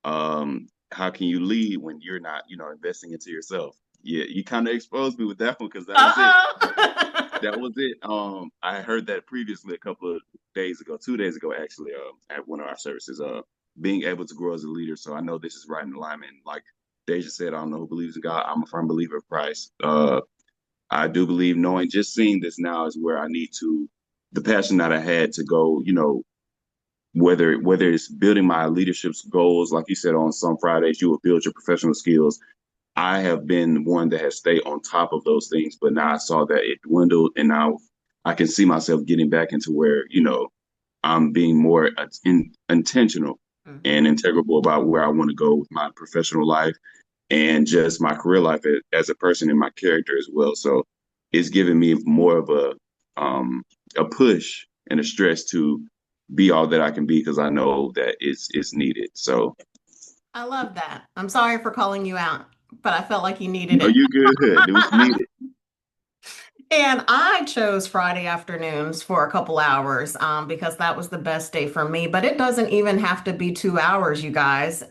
how can you lead when you're not, investing into yourself? Yeah, you kind of exposed me with that one because that was it. Uh-oh. That was it. I heard that previously a couple of days ago, 2 days ago, actually, at one of our services. Being able to grow as a leader. So I know this is right in alignment. Like Deja said, I don't know who believes in God. I'm a firm believer of Christ. I do believe knowing, just seeing this now is where I need to, the passion that I had to go, whether it's building my leadership goals, like you said, on some Fridays, you will build your professional skills. I have been one that has stayed on top of those things, but now I saw that it dwindled, and now I can see myself getting back into where, I'm being more intentional and Mhm. integrable about where I want to go with my professional life and just my career life as a person and my character as well. So it's given me more of a push and a stress to be all that I can be because I know that it's needed. So I love that. I'm sorry for calling you out, but I felt like you needed no, it. you good. It was needed. And I chose Friday afternoons for a couple hours because that was the best day for me. But it doesn't even have to be 2 hours, you guys.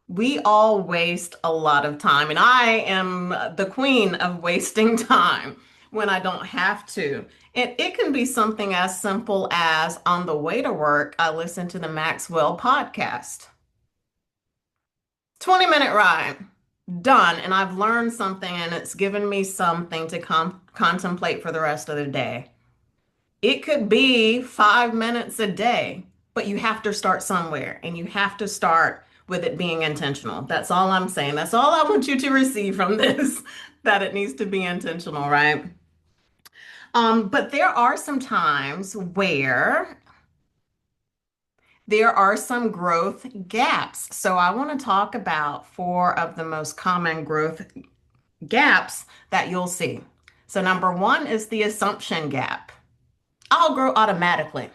We all waste a lot of time, and I am the queen of wasting time when I don't have to. And it can be something as simple as on the way to work, I listen to the Maxwell podcast. 20-minute ride, done. And I've learned something, and it's given me something to contemplate for the rest of the day. It could be 5 minutes a day, but you have to start somewhere and you have to start with it being intentional. That's all I'm saying. That's all I want you to receive from this, that it needs to be intentional, right? But there are some times where there are some growth gaps. So I want to talk about four of the most common growth gaps that you'll see. So number one is the assumption gap. I'll grow automatically.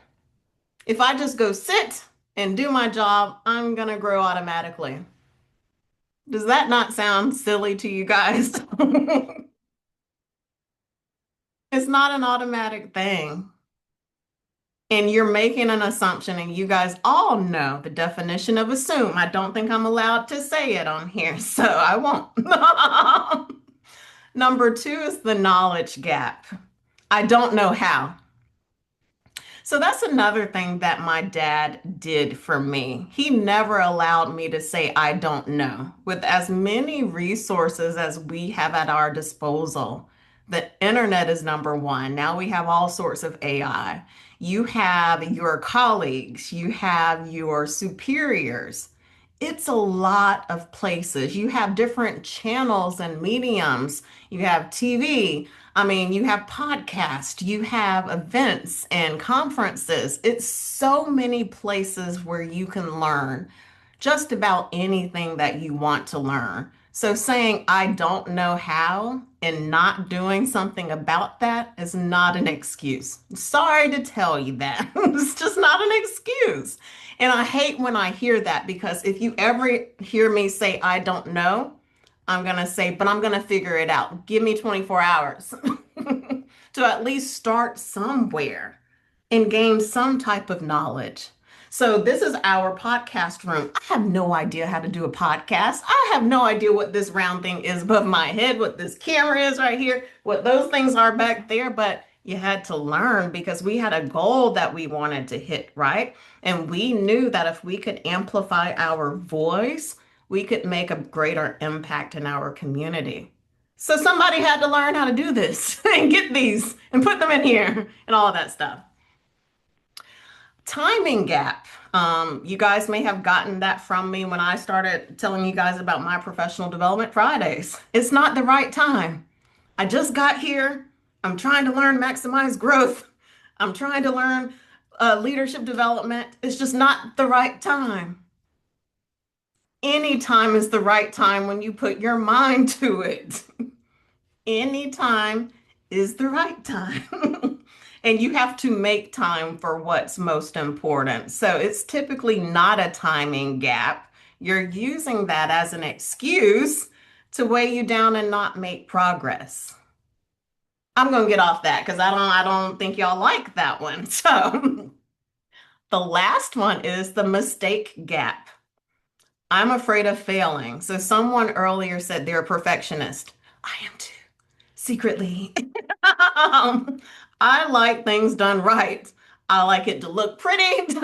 If I just go sit and do my job, I'm going to grow automatically. Does that not sound silly to you guys? It's not an automatic thing. And you're making an assumption, and you guys all know the definition of assume. I don't think I'm allowed to say it on here, so I won't. Number two is the knowledge gap. I don't know how. So that's another thing that my dad did for me. He never allowed me to say, I don't know. With as many resources as we have at our disposal, the internet is number one. Now we have all sorts of AI. You have your colleagues, you have your superiors. It's a lot of places. You have different channels and mediums. You have TV. I mean, you have podcasts, you have events and conferences. It's so many places where you can learn just about anything that you want to learn. So saying, I don't know how and not doing something about that is not an excuse. Sorry to tell you that. It's just not an excuse. And I hate when I hear that because if you ever hear me say, I don't know, I'm going to say, but I'm going to figure it out. Give me 24 hours to at least start somewhere and gain some type of knowledge. So, this is our podcast room. I have no idea how to do a podcast. I have no idea what this round thing is above my head, what this camera is right here, what those things are back there. But you had to learn because we had a goal that we wanted to hit, right? And we knew that if we could amplify our voice, we could make a greater impact in our community. So somebody had to learn how to do this and get these and put them in here and all of that stuff. Timing gap. You guys may have gotten that from me when I started telling you guys about my professional development Fridays. It's not the right time. I just got here. I'm trying to learn maximize growth. I'm trying to learn leadership development. It's just not the right time. Any time is the right time when you put your mind to it. Any time is the right time. And you have to make time for what's most important. So it's typically not a timing gap. You're using that as an excuse to weigh you down and not make progress. I'm gonna get off that because I don't think y'all like that one. So the last one is the mistake gap. I'm afraid of failing. So someone earlier said they're a perfectionist. I am too, secretly. I like things done right. I like it to look pretty.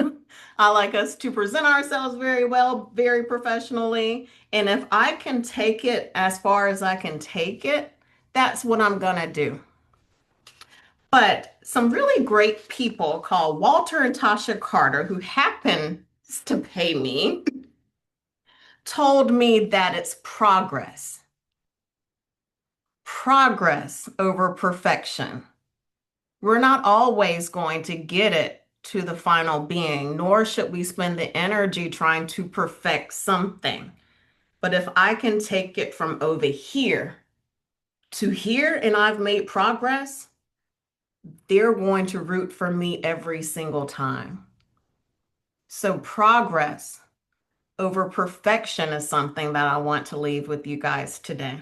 I like us to present ourselves very well, very professionally. And if I can take it as far as I can take it, that's what I'm gonna do. But some really great people called Walter and Tasha Carter, who happen to pay me, told me that it's progress. progress over perfection. We're not always going to get it to the final being, nor should we spend the energy trying to perfect something. But if I can take it from over here to here and I've made progress, they're going to root for me every single time. So progress over perfection is something that I want to leave with you guys today.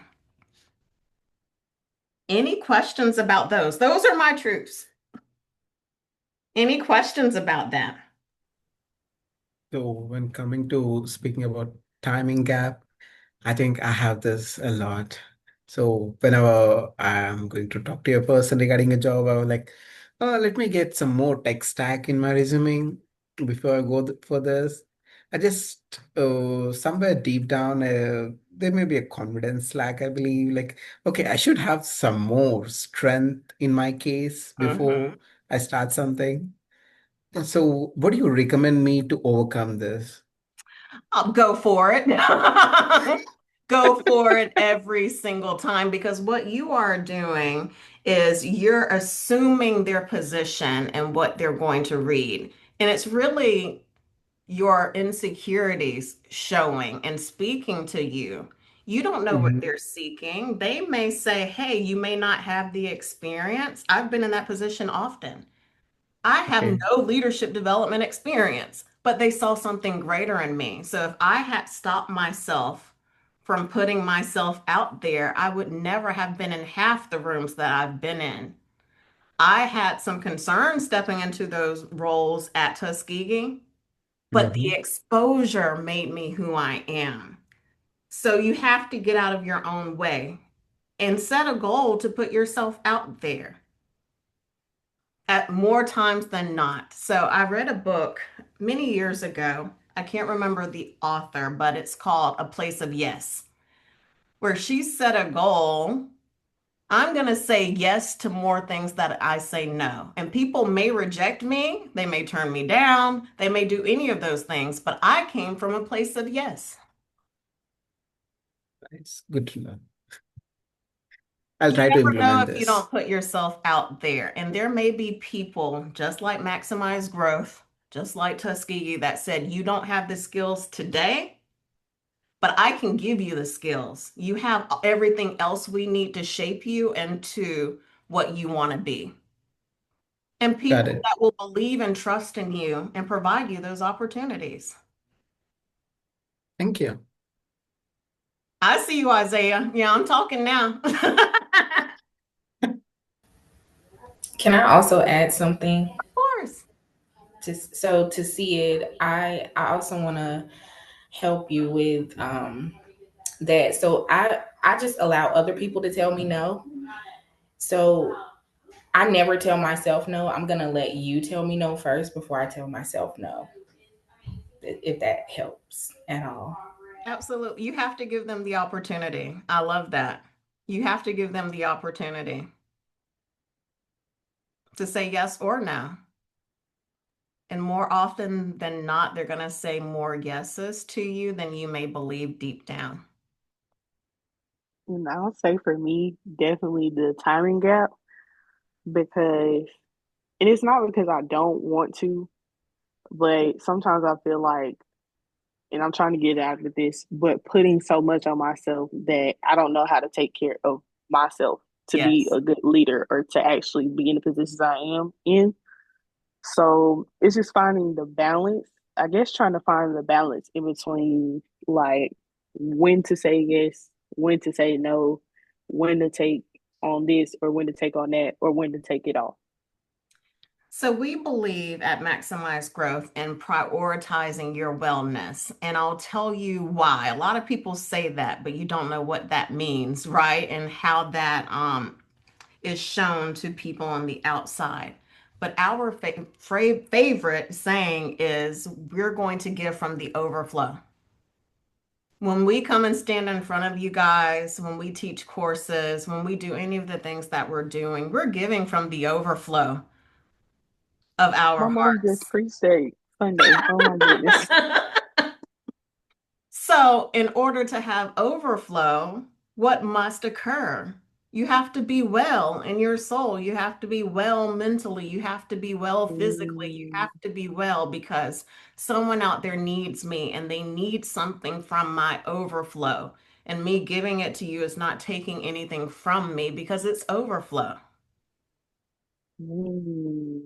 Any questions about those? Those are my truths. Any questions about that? So when coming to speaking about timing gap, I think I have this a lot. So whenever I'm going to talk to a person regarding a job, I was like, oh, let me get some more tech stack in my resume before I go for this. I just somewhere deep down, there may be a confidence lack, I believe. Like, okay, I should have some more strength in my case before I start something. So, what do you recommend me to overcome this? I'll go for it. Go for it every single time because what you are doing is you're assuming their position and what they're going to read. And it's really your insecurities showing and speaking to you. You don't know what Mhm. they're seeking. They may say, hey, you may not have the experience. I've been in that position often. I have Okay. no leadership development experience, but they saw something greater in me. So if I had stopped myself from putting myself out there, I would never have been in half the rooms that I've been in. I had some concerns stepping into those roles at Tuskegee, but the Mhm. exposure made me who I am. So you have to get out of your own way and set a goal to put yourself out there at more times than not. So I read a book many years ago. I can't remember the author, but it's called A Place of Yes, where she set a goal. I'm going to say yes to more things that I say no. And people may reject me, they may turn me down, they may do any of those things, but I came from a place of yes. It's good to know. I'll You try to never know implement if you this. don't put yourself out there. And there may be people just like Maximize Growth, just like Tuskegee, that said, you don't have the skills today, but I can give you the skills. You have everything else we need to shape you into what you want to be. And Got people it. that will believe and trust in you and provide you those opportunities. Thank you. I see you, Isaiah. Yeah, I'm talking now. Can I also add something? Of course. To see it, I also want to help you with that. So I just allow other people to tell me no. So I never tell myself no. I'm gonna let you tell me no first before I tell myself no. If that helps at all. Absolutely. You have to give them the opportunity. I love that. You have to give them the opportunity to say yes or no. And more often than not, they're going to say more yeses to you than you may believe deep down. And I'll say for me, definitely the timing gap because, and it's not because I don't want to, but sometimes I feel like, and I'm trying to get out of this, but putting so much on myself that I don't know how to take care of myself to be Yes. a good leader or to actually be in the positions I am in. So it's just finding the balance. I guess trying to find the balance in between like when to say yes, when to say no, when to take on this or when to take on that or when to take it off. So we believe at Maximize Growth in prioritizing your wellness. And I'll tell you why. A lot of people say that, but you don't know what that means, right? And how that is shown to people on the outside. But our favorite saying is we're going to give from the overflow. When we come and stand in front of you guys, when we teach courses, when we do any of the things that we're doing, we're giving from the overflow of our My mom just hearts. preached that Sunday. Oh my goodness. So, in order to have overflow, what must occur? You have to be well in your soul. You have to be well mentally. You have to be well physically. You Mm, have to be well because someone out there needs me and they need something from my overflow. And me giving it to you is not taking anything from me because it's overflow. mm.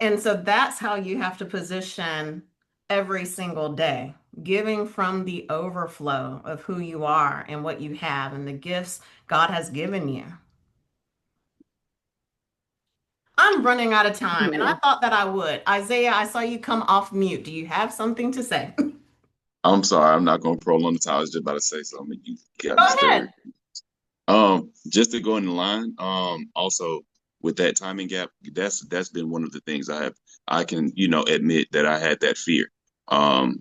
And so that's how you have to position every single day, giving from the overflow of who you are and what you have and the gifts God has given you. I'm running out of time, and I Yeah. thought that I would. Isaiah, I saw you come off mute. Do you have something to say? Go I'm sorry, I'm not going to prolong the time. I was just about to say something. You got me ahead. stirred. Just to go in line, also with that timing gap, that's been one of the things I can, admit that I had that fear.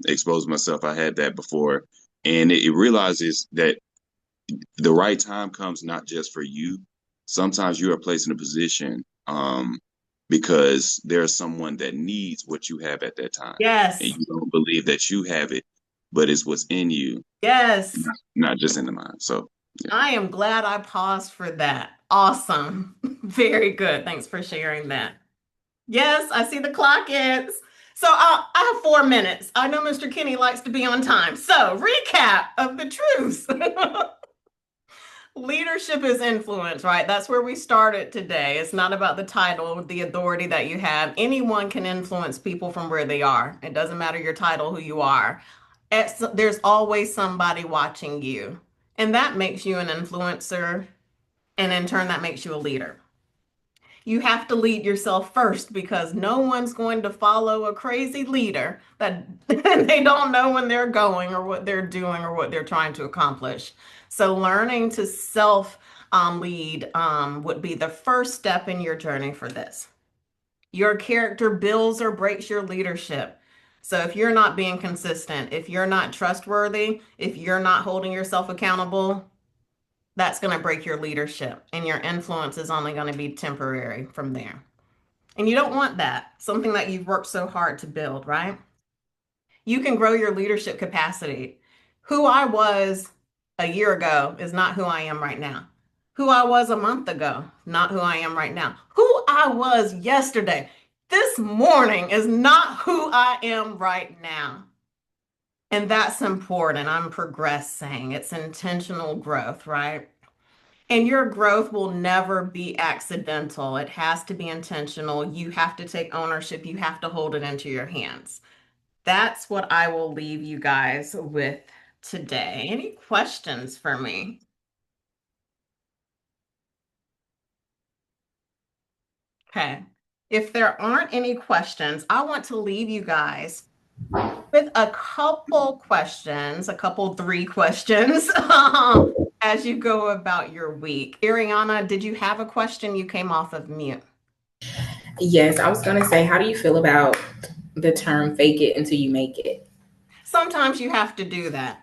Expose myself. I had that before. And it realizes that the right time comes not just for you. Sometimes you are placed in a position, because there's someone that needs what you have at that time. And Yes, you don't believe that you have it, but it's what's in you, yes. not just in the mind. So yeah. I am glad I paused for that. Awesome. Very good. Thanks for sharing that. Yes, I see the clock is. So I have 4 minutes. I know Mr. Kenny likes to be on time. So recap of the truths. Leadership is influence, right? That's where we started today. It's not about the title, the authority that you have. Anyone can influence people from where they are. It doesn't matter your title, who you are. There's always somebody watching you. And that makes you an influencer. And in turn, that makes you a leader. You have to lead yourself first because no one's going to follow a crazy leader that they don't know when they're going or what they're doing or what they're trying to accomplish. So, learning to self lead would be the first step in your journey for this. Your character builds or breaks your leadership. So, if you're not being consistent, if you're not trustworthy, if you're not holding yourself accountable, that's going to break your leadership, and your influence is only going to be temporary from there. And you don't want that, something that you've worked so hard to build, right? You can grow your leadership capacity. Who I was a year ago is not who I am right now. Who I was a month ago, not who I am right now. Who I was yesterday, this morning is not who I am right now. And that's important. I'm progressing. It's intentional growth, right? And your growth will never be accidental. It has to be intentional. You have to take ownership. You have to hold it into your hands. That's what I will leave you guys with today. Any questions for me? Okay. If there aren't any questions, I want to leave you guys with a couple questions, a couple three questions as you go about your week. Ariana, did you have a question? You came off of mute. Yes, I was going to say, how do you feel about the term fake it until you make it? Sometimes you have to do that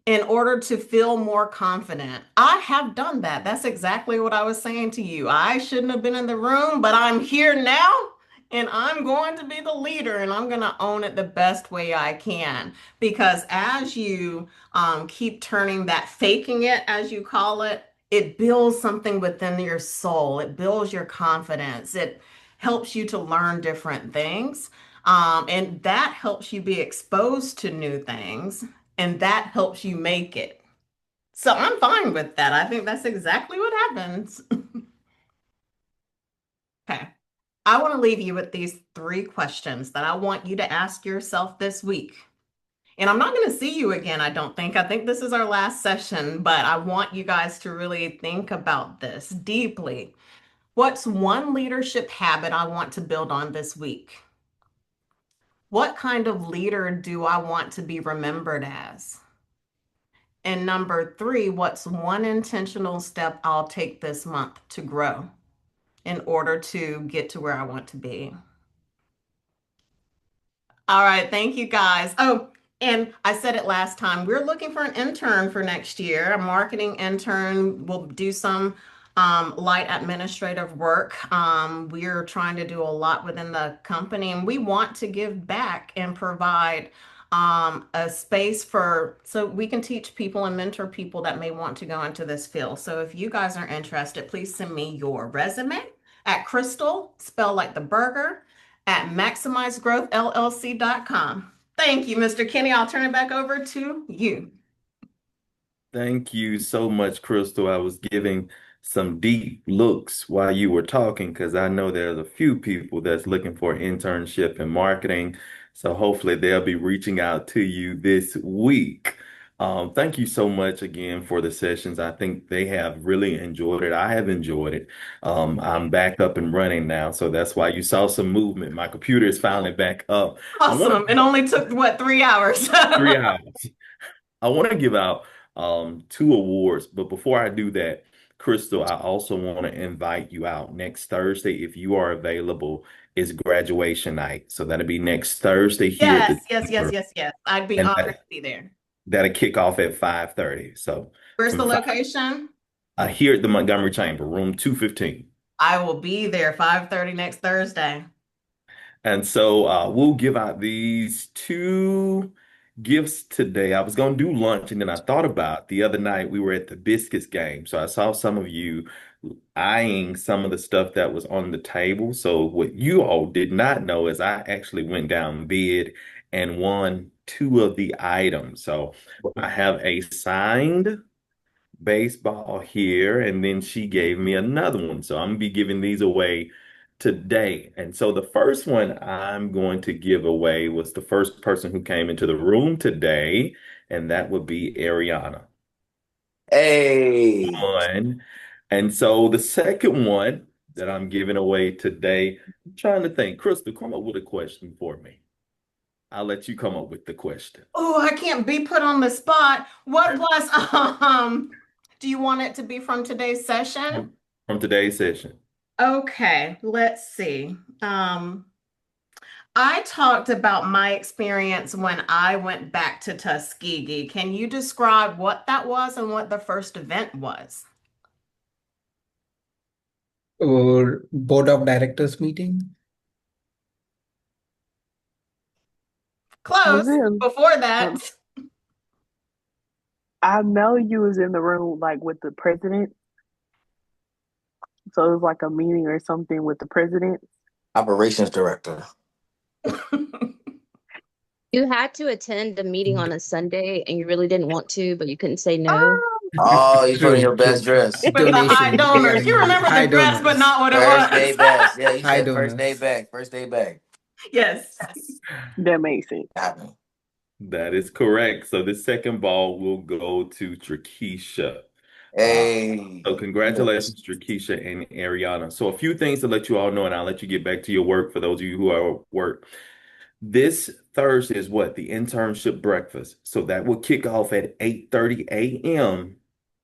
in order to feel more confident. I have done that. That's exactly what I was saying to you. I shouldn't have been in the room, but I'm here now and I'm going to be the leader and I'm going to own it the best way I can. Because as you keep turning that faking it, as you call it, it builds something within your soul. It builds your confidence. It helps you to learn different things. And that helps you be exposed to new things and that helps you make it. So I'm fine with that. I think that's exactly what happens. Okay. I want to leave you with these three questions that I want you to ask yourself this week. And I'm not going to see you again, I don't think. I think this is our last session, but I want you guys to really think about this deeply. What's one leadership habit I want to build on this week? What kind of leader do I want to be remembered as? And number three, what's one intentional step I'll take this month to grow in order to get to where I want to be? All right, thank you guys. Oh, and I said it last time, we're looking for an intern for next year, a marketing intern. We'll do some light administrative work. We're trying to do a lot within the company, and we want to give back and provide a space for so we can teach people and mentor people that may want to go into this field. So if you guys are interested, please send me your resume at Krystal, spell like the burger, at maximizegrowthllc.com. Thank you, Mr. Kenny. I'll turn it back over to you. Thank you so much, Krystal. I was giving some deep looks while you were talking because I know there's a few people that's looking for internship in marketing. So hopefully they'll be reaching out to you this week. Thank you so much again for the sessions. I think they have really enjoyed it. I have enjoyed it. I'm back up and running now, so that's why you saw some movement. My computer is finally back up. I want Awesome. to It only took, what, 3 hours? 3 hours. I want to give out two awards, but before I do that, Krystal, I also want to invite you out next Thursday if you are available. Is graduation night, so that'll be next Thursday here at Yes, the yes, yes, chamber, yes, yes. I'd be and honored to be there. that'll kick off at 5:30. So Where's the from five, location? here at the Montgomery Chamber, room 215. I will be there 5:30 next Thursday. And so we'll give out these two gifts today. I was going to do lunch, and then I thought about the other night we were at the Biscuits game. So I saw some of you eyeing some of the stuff that was on the table. So what you all did not know is I actually went down bid and won two of the items. So I have a signed baseball here, and then she gave me another one. So I'm gonna be giving these away today. And so the first one I'm going to give away was the first person who came into the room today, and that would be Ariana. Hey. One. And so the second one that I'm giving away today, I'm trying to think. Krystal, come up with a question for me. I'll let you come up with the question. Oh, I can't be put on the spot. What was, do you want it to be from today's session? From today's session. Okay, let's see. I talked about my experience when I went back to Tuskegee. Can you describe what that was and what the first event was? Or board of directors meeting? Was Close. it? Before that, I know you was in the room like with the president, so it was like a meeting or something with the president. Operations director. You had to attend a meeting on a Sunday and you really didn't want to, but you couldn't say no. Oh, Oh, you put in True, your best true. dress. with the high Donations donors. regarding You the remember high the dress, but donors. not what it First day was. best. Yeah, you High said first day donors. back. First day back. Yes. that makes sense. Got me. That is correct. So the second ball will go to Trakisha. Hey. So congratulations, Trakisha and Ariana. So a few things to let you all know, and I'll let you get back to your work for those of you who are at work. This Thursday is what? The internship breakfast. So that will kick off at 8:30 a.m.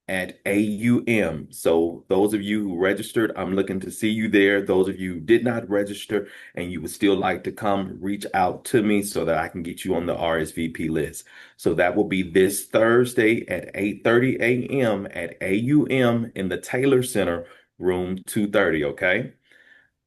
at AUM. So those of you who registered, I'm looking to see you there. Those of you who did not register and you would still like to come, reach out to me so that I can get you on the RSVP list. So that will be this Thursday at 8:30 a.m. at AUM in the Taylor Center, room 230, okay?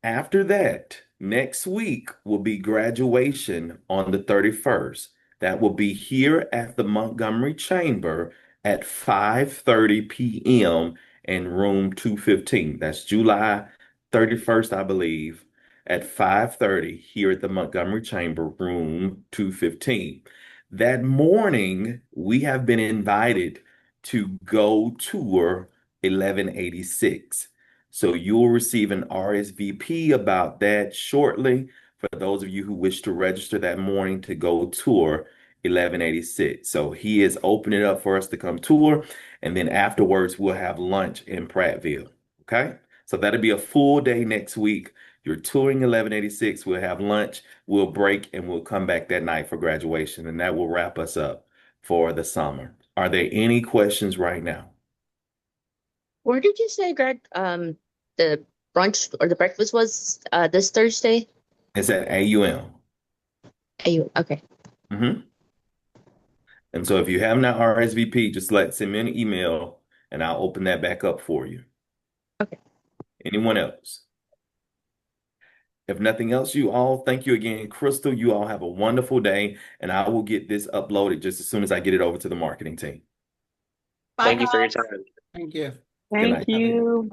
After that, next week will be graduation on the 31st. That will be here at the Montgomery Chamber at 5:30 p.m. in room 215. That's July 31st, I believe, at 5:30 here at the Montgomery Chamber, room 215. That morning, we have been invited to go tour 1186. So you'll receive an RSVP about that shortly for those of you who wish to register that morning to go tour 1186. So he is opening it up for us to come tour, and then afterwards we'll have lunch in Prattville. Okay? So that'll be a full day next week. You're touring 1186. We'll have lunch, we'll break, and we'll come back that night for graduation, and that will wrap us up for the summer. Are there any questions right now? Where did you say the brunch or the breakfast was this Thursday? It's at AUM. Okay. Mm-hmm. And so if you have not RSVP, just send me an email and I'll open that back up for you. Okay. Anyone else? If nothing else, you all, thank you again. Krystal, you all have a wonderful day, and I will get this uploaded just as soon as I get it over to the marketing team. Bye, Thank you for your guys. time. Thank you. Good Thank night. Have a you.